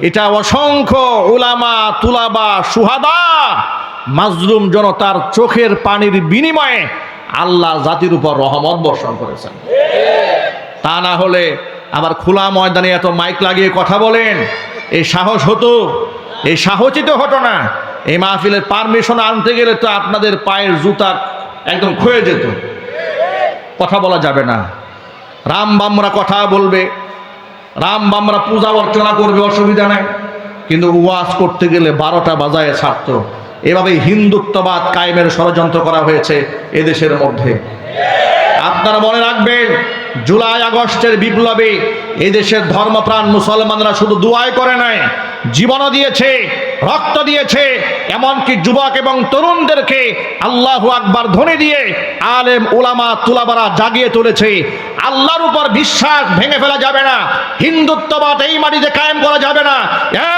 A: এটা অসংখ্য উলামা, তুলাবা, সুহাদা, মাজলুম জনতার চোখের পানির বিনিময়ে আল্লাহ জাতির উপর রহমত বর্ষণ করেছেন। তা না হলে আবার খোলা ময়দানে এত মাইক লাগিয়ে কথা বলেন, এই সাহস হতো? এই সাহসিত হতো না। এই মাহফিলের পারমিশন আনতে গেলে তো আপনাদের পায়ের জুতা একদম ক্ষয়ে যেত। কথা বলা যাবে না। রাম বামরা কথা বলবে, রাম বামরা পূজা অর্চনা করবে, অসুবিধা নাই, কিন্তু ওয়াজ করতে গেলে 12টা বাজায় ছাড়তো। এভাবে হিন্দুত্ববাদ কায়েমের ষড়যন্ত্র করা হয়েছে এদেশের মধ্যে। আপনারা মনে রাখবেন, জুলাই আগস্টের বিপ্লবে এদেশের ধর্মপ্রাণ মুসলমানরা শুধু দুয়াই করে নাই, জীবনও দিয়েছে, রক্ত দিয়েছে। এমনকি যুবক এবং তরুণদেরকে আল্লাহু আকবার ধ্বনি দিয়ে আলেম উলামা তুলাবারা জাগিয়ে তুলেছে। আল্লাহর উপর বিশ্বাস ভেঙে ফেলা যাবে না। হিন্দুত্ববাদ এই মাটিতে কায়েম করা যাবে না।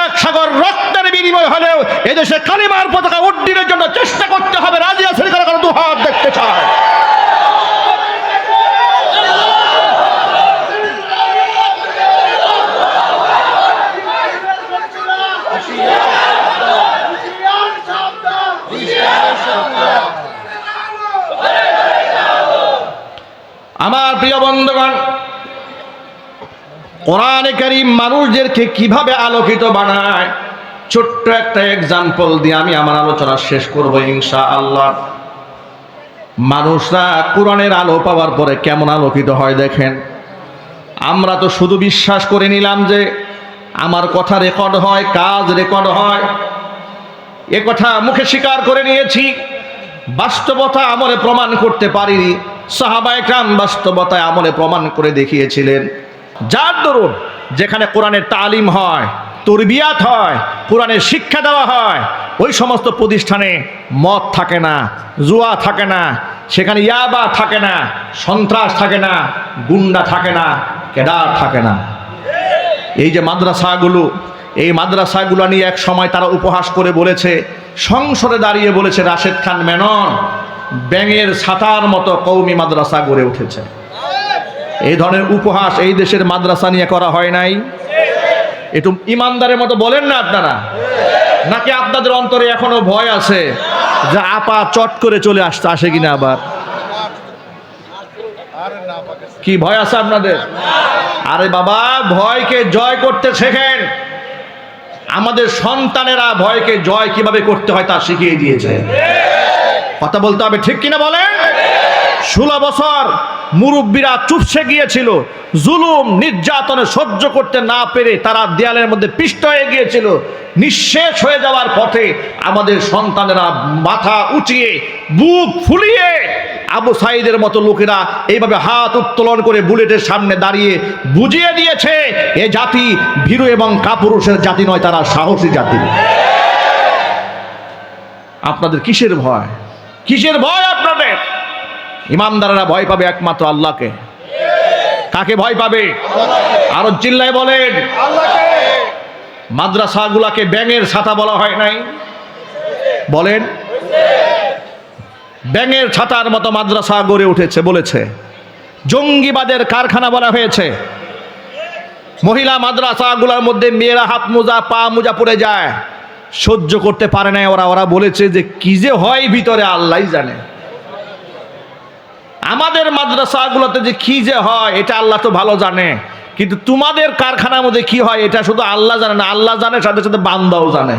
A: এক সাগর রক্তের বিনিময় হলেও এদেশে কালিমার পতাকা উড্ডীনের জন্য চেষ্টা করতে হবে। রাজি আছেন কারা কারা? দুহাত দেখতে চায়। আমার প্রিয় বন্ধুগণ, কোরআনে কারীম মানুষদেরকে কিভাবে আলোকিত বানায়, ছোট্ট একটা এক্সাম্পল দিয়ে আমি আমার আলোচনা শেষ করব ইনশাআল্লাহ। মানুষরা কোরআনের আলো পাওয়ার পরে কেমন আলোকিত হয় দেখেন। আমরা তো শুধু বিশ্বাস করে নিলাম যে আমার কথা রেকর্ড হয়, কাজ রেকর্ড হয়, এ কথা মুখে স্বীকার করে নিয়েছি। বাস্তবতা আমলে প্রমাণ করতে পারিনি। সাহাবায়ে কেরাম বাস্তবতায় আমলে প্রমাণ করে দেখিয়েছিলেন। যার দরুন যেখানে কোরআনের তালিম হয়, তরবিয়াত হয়, কোরআনের শিক্ষা দেওয়া হয়, ওই সমস্ত প্রতিষ্ঠানে মদ থাকে না, জুয়া থাকে না, সেখানে ইয়াবা থাকে না, সন্ত্রাস থাকে না, গুন্ডা থাকে না, কেডার থাকে না। এই যে মাদ্রাসাগুলো, এই মাদ্রাসাগুলো নিয়ে এক সময় তারা উপহাস করে বলেছে, সংসদে দাঁড়িয়ে বলেছে রাশেদ খান মেনন ব্যাঙের ছাতার মতো কওমি মাদ্রাসা গড়ে উঠেছে। এই ধরনের উপহাস এই দেশের মাদ্রাসা নিয়ে করা হয় নাই? একটু ইমানদারের মতো বলেন না আপনারা। নাকি আপনাদের অন্তরে এখনো ভয় আছে যে আপা চট করে চলে আসে কিনা? আবার কি ভয় আছে আপনাদের? আরে বাবা, ভয়কে জয় করতে শেখেন। আমাদের সন্তানেরা ভয়কে জয় কিভাবে করতে হয় তা শিখিয়ে দিয়েছে। কথা বলতে হবে, ঠিক কিনা বলেন? 16 বছর মুরব্বীরা চুপসে গিয়েছিল, জুলুম নির্যাতনে সহ্য করতে না পেরে তারা দেয়ালের মধ্যে পিষ্ট হয়ে গিয়েছিল। নিঃশেষ হয়ে যাওয়ার পথে আমাদের সন্তানেরা মাথা উঁচিয়ে বুক ফুলিয়ে আবু সাইদের মতো লোকেরা এইভাবে হাত উত্তোলন করে বুলেটের সামনে দাঁড়িয়ে বুঝিয়ে দিয়েছে এ জাতি ভীরু এবং কাপুরুষের জাতি নয়, তারা সাহসী জাতি। আপনাদের কিসের ভয়? কিসের ভয় আপনাদের? ইমানদারেরা ভয় পাবে একমাত্র আল্লাহকে। কাকে ভয় পাবে? আরো চিল্লায় বলেন। মাদ্রাসাগুলাকে ব্যাঙের ছাতা বলা হয় নাই? বলেন। ব্যাঙের ছাতার মতো মাদ্রাসা গড়ে উঠেছে বলেছে। জঙ্গিবাদের কারখানা বলা হয়েছে। মহিলা মাদ্রাসাগুলোর মধ্যে মেয়েরা হাত মোজা পা মোজা পরে যায়, সহ্য করতে পারে না ওরা বলেছে যে কি যে হয় ভিতরে আল্লাহই জানে। আমাদের মাদ্রাসাগুলোতে যে কি যে হয় এটা আল্লাহ তো ভালো জানে, কিন্তু তোমাদের কারখানার মধ্যে কি হয় এটা শুধু আল্লাহ জানে না, আল্লাহ জানে সাথে সাথে বান্দাও জানে।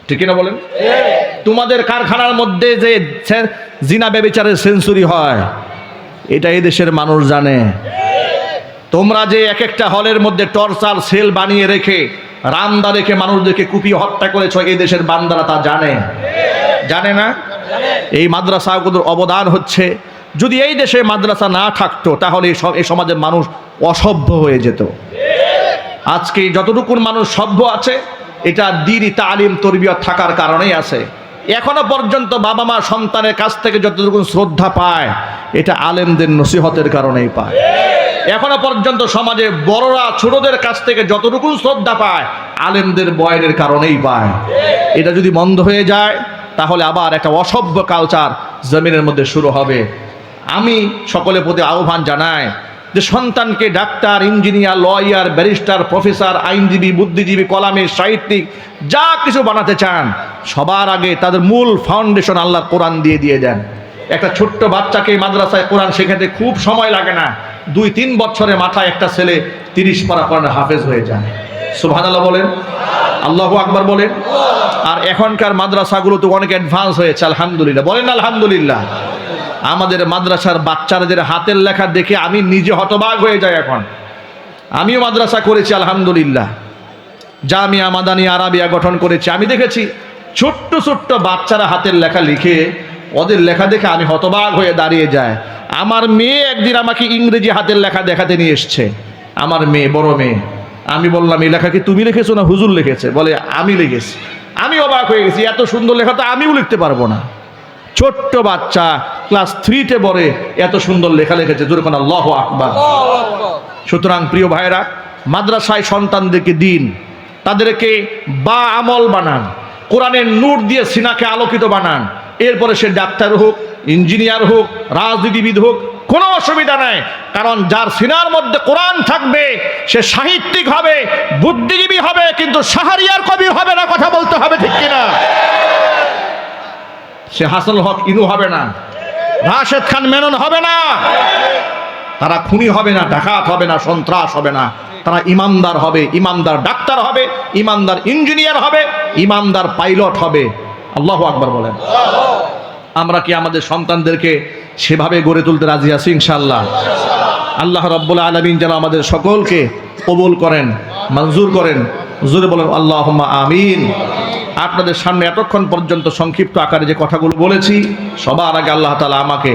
A: ঠিক না বলেন? তোমাদের কারখানার মধ্যে যে জিনা ব্যভিচারের সেঞ্চুরি হয় এটা এই দেশের মানুষ জানে। তোমরা যে এক একটা হলের মধ্যে টর্চার সেল বানিয়ে রেখে রামদা রেখে মানুষদেরকে কুপিয়ে হত্যা করেছ, এই দেশের বান্দারা তা জানে। জানে না? এই মাদ্রাসাগুলোর অবদান হচ্ছে, যদি এই দেশে মাদ্রাসা না থাকতো তাহলে এই সমাজের মানুষ অসভ্য হয়ে যেত। আজকে যতটুকু মানুষ সভ্য আছে এটা দ্বীনি তালিম তরবিয়ত থাকার কারণেই আছে। এখনো পর্যন্ত বাবা মা সন্তানের কাছ থেকে যতটুকু শ্রদ্ধা পায় এটা আলেমদের নসিহতের কারণেই পায়। এখনো পর্যন্ত সমাজে বড়রা ছোটদের কাছ থেকে যতটুকু শ্রদ্ধা পায় আলেমদের বয়ানের কারণেই পায়। এটা যদি বন্ধ হয়ে যায় তাহলে আবার একটা অসভ্য কালচার জমিনের মধ্যে শুরু হবে। আমি সকলের প্রতি আহ্বান জানাই যে সন্তানকে doctor, engineer, lawyer, barrister, professor, আইনজীবী, বুদ্ধিজীবী, কলামিস্ট, সাহিত্যিক যা কিছু বানাতে চান সবার আগে তাদের মূল ফাউন্ডেশন আল্লাহর কোরআন দিয়ে দেন। একটা ছোট্ট বাচ্চাকে মাদ্রাসায় কোরআন শেখাতে খুব সময় লাগে না, 2-3 বছরের মাথায় একটা ছেলে 30 পারা কোরআন হাফেজ হয়ে যায়। সুবহানাল্লাহ বলেন, আল্লাহু আকবার বলেন। আর এখনকার মাদ্রাসাগুলো তো অনেক অ্যাডভান্স হয়েছে, আলহামদুলিল্লাহ বলেন। আলহামদুলিল্লাহ। আমাদের মাদ্রাসার বাচ্চাদের হাতের লেখা দেখে আমি নিজে হতবাক হয়ে যাই। এখন আমিও মাদ্রাসা করেছি আলহামদুলিল্লাহ, জামিয়া মাদানী আরাবিয়া গঠন করেছি। আমি দেখেছি ছোট্ট ছোট্ট বাচ্চারা হাতের লেখা লিখে, ওদের লেখা দেখে আমি হতবাক হয়ে দাঁড়িয়ে যায়। আমার মেয়ে একদিন আমাকে ইংরেজি হাতের লেখা দেখাতে নিয়ে এসছে, আমার মেয়ে, বড় মেয়ে। আমি বললাম এই লেখা কি তুমি লিখেছো না হুজুর লিখেছে? বলে আমি লিখেছি। আমি অবাক হয়ে গেছি, এত সুন্দর লেখা তো আমিও লিখতে পারবো না। ছোট্ট বাচ্চা ক্লাস 3-তে পড়ে এত সুন্দর লেখা লিখেছে, জোরে কোন আল্লাহু আকবার। সুতরাং প্রিয় ভাইরা, মাদ্রাসায় সন্তানদেরকে দিন, তাদেরকে বা আমল বানান, কোরআনের নূর দিয়ে সিনাকে আলোকিত বানান। এরপরে সে ডাক্তার হোক, ইঞ্জিনিয়ার হোক, রাজনীতিবিদ হোক, কোনো অসুবিধা নাই। কারণ যার সিনার মধ্যে কোরআন থাকবে সে সাহিত্যিক হবে, বুদ্ধিজীবী হবে, কিন্তু শাহরিয়ার কবি হবে না। কথা বলতে হবে, ঠিক কিনা? সে হাসানুল হক ইনু হবে না, রাশেদ খান মেনন হবে না, তারা খুনি হবে না, ডাকাত হবে না, সন্ত্রাস হবে না। তারা ইমানদার হবে, ইমানদার ডাক্তার হবে, ইমানদার ইঞ্জিনিয়ার হবে, ইমানদার পাইলট হবে। আল্লাহু আকবার বলেন। আমরা কি আমাদের সন্তানদেরকে সেভাবে গড়ে তুলতে রাজি আছি? ইনশাআল্লাহ। আল্লাহ রাব্বুল আলামিন যেন আমাদের সকলকে কবুল করেন, মঞ্জুর করেন। জোরে বলেন আল্লাহুম্মা আমিন। আপনাদের সামনে এতক্ষণ পর্যন্ত সংক্ষিপ্ত আকারে যে কথাগুলো বলেছি, সবার আগে আল্লাহ তাআলা আমাকে